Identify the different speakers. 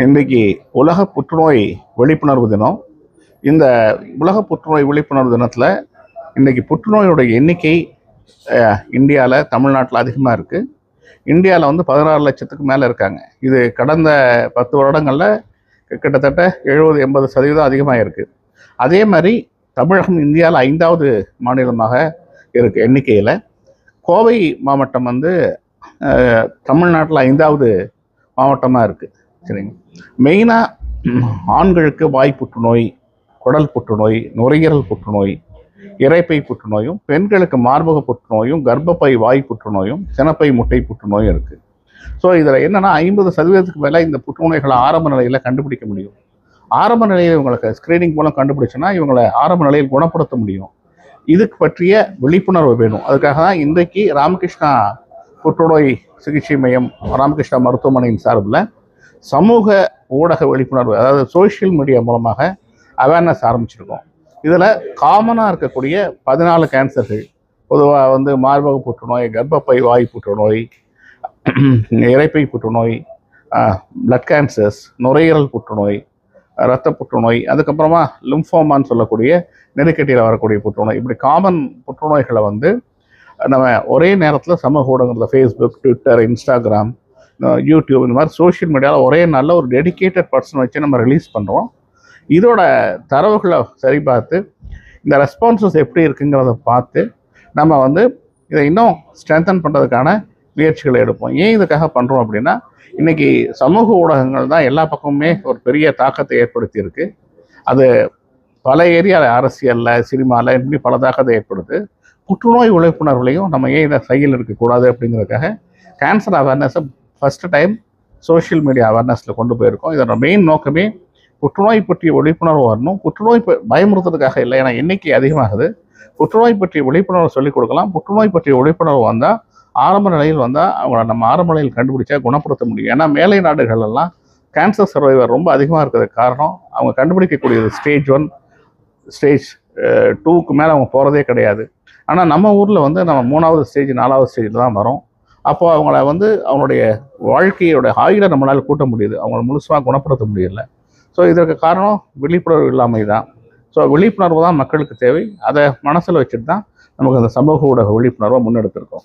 Speaker 1: இன்றைக்கு உலக புற்றுநோய் விழிப்புணர்வு தினம். இந்த உலக புற்றுநோய் விழிப்புணர்வு தினத்தில் இன்றைக்கி புற்றுநோயுடைய எண்ணிக்கை இந்தியாவில், தமிழ்நாட்டில் அதிகமாக இருக்குது. இந்தியாவில் 16 லட்சத்துக்கு மேலே இருக்காங்க. இது கடந்த 10 வருடங்களில் கிட்டத்தட்ட 70-80% அதிகமாக இருக்குது. அதே மாதிரி தமிழகம் இந்தியாவில் 5வது மாநிலமாக இருக்குது எண்ணிக்கையில். கோவை மாவட்டம் தமிழ்நாட்டில் 5வது மாவட்டமாக இருக்குது. சரிங்க. மெயினாக ஆண்களுக்கு வாய் புற்றுநோய், குடல் புற்றுநோய், நுரையீரல் புற்றுநோய், இரைப்பை புற்றுநோயும், பெண்களுக்கு மார்பக புற்றுநோயும், கர்ப்பப்பை வாய் புற்றுநோயும், சினப்பை முட்டை புற்றுநோயும் இருக்குது. ஸோ இதில் என்னென்னா 50% மேலே இந்த புற்றுநோய்களை ஆரம்ப நிலையில் கண்டுபிடிக்க முடியும். ஆரம்ப நிலையில் இவங்களுக்கு ஸ்க்ரீனிங் மூலம் கண்டுபிடிச்சுன்னா இவங்களை ஆரம்ப நிலையில் குணப்படுத்த முடியும். இதுக்கு பற்றிய விழிப்புணர்வு வேணும். அதுக்காக தான் இன்றைக்கு ராமகிருஷ்ணா புற்றுநோய் சிகிச்சை மையம், ராமகிருஷ்ணா மருத்துவமனையின் சார்பில் சமூக ஊடக விழிப்புணர்வு, அதாவது சோஷியல் மீடியா மூலமாக அவேர்னஸ் ஆரம்பிச்சிருக்கோம். இதில் காமனாக இருக்கக்கூடிய 14 கேன்சர்கள், பொதுவாக மார்பக புற்றுநோய், கர்ப்பப்பை வாய் புற்றுநோய், இரைப்பை புற்றுநோய், பிளட் கேன்சர்ஸ், நுரையீரல் புற்றுநோய், இரத்த புற்றுநோய், அதுக்கப்புறமா லிம்ஃபோமான்னு சொல்லக்கூடிய நெருக்கட்டியில் வரக்கூடிய புற்றுநோய், இப்படி காமன் புற்றுநோய்களை நம்ம ஒரே நேரத்தில் சமூக ஊடகங்களில் ஃபேஸ்புக், ட்விட்டர், இன்ஸ்டாகிராம், யூடியூப், இந்த மாதிரி சோஷியல் மீடியாவில் ஒரே நாளில் ஒரு டெடிக்கேட்டட் பர்சன் வச்சு நம்ம ரிலீஸ் பண்ணுறோம். இதோட தரவுகளை சரி பார்த்து இந்த ரெஸ்பான்சஸ் எப்படி இருக்குங்கிறத பார்த்து நம்ம இதை இன்னும் ஸ்ட்ரென்தன் பண்ணுறதுக்கான முயற்சிகளை எடுப்போம். ஏன் இதுக்காக பண்ணுறோம் அப்படின்னா, இன்றைக்கி சமூக ஊடகங்கள் தான் எல்லா பக்கமுமே ஒரு பெரிய தாக்கத்தை ஏற்படுத்தியிருக்கு. அது பல ஏரியாவில், அரசியலில், சினிமாவில், இப்படி பல தாக்கத்தை ஏற்படுது. புற்றுநோய் விழிப்புணர்வுலையும் நம்ம ஏன் இதை செயல் இருக்கக்கூடாது அப்படிங்கிறதுக்காக கேன்சர் அவேர்னஸை ஃபஸ்ட்டு டைம் சோஷியல் மீடியா அவேர்னஸில் கொண்டு போயிருக்கோம். இதோட மெயின் நோக்கமே புற்றுநோய் பற்றிய விழிப்புணர்வு வரணும். புற்றுநோய் பயமுறுத்துறதுக்காக இல்லை, ஏன்னா எண்ணிக்கை அதிகமாகுது. புற்றுநோய் பற்றிய விழிப்புணர்வு சொல்லிக் கொடுக்கலாம். புற்றுநோய் பற்றிய விழிப்புணர்வு வந்தால், ஆரம்ப நிலையில் வந்தால் அவங்கள நம்ம ஆரம்ப நிலையில் கண்டுபிடிச்சா குணப்படுத்த முடியும். ஏன்னா மேலை நாடுகளெல்லாம் கேன்சர் சர்வைவர் ரொம்ப அதிகமாக இருக்கிறதுக்கு காரணம், அவங்க கண்டுபிடிக்கக்கூடியது ஸ்டேஜ் 1, ஸ்டேஜ் 2க்கு மேலே அவங்க போகிறதே கிடையாது. ஆனால் நம்ம ஊரில் நம்ம 3வது ஸ்டேஜ், 4வது ஸ்டேஜில் தான் வரோம். அப்போது அவங்கள அவங்களுடைய வாழ்க்கையோட ஆயுளை நம்மளால் கூட்ட முடியுது, அவங்கள முழுசாக குணப்படுத்த முடியல. ஸோ இதற்கு காரணம் விழிப்புணர்வு இல்லாமை தான். ஸோ விழிப்புணர்வு தான் மக்களுக்கு தேவை. அதை மனசில் வச்சுட்டு தான் நமக்கு அந்த சமூக ஊடக விழிப்புணர்வை முன்னெடுத்திருக்கோம்.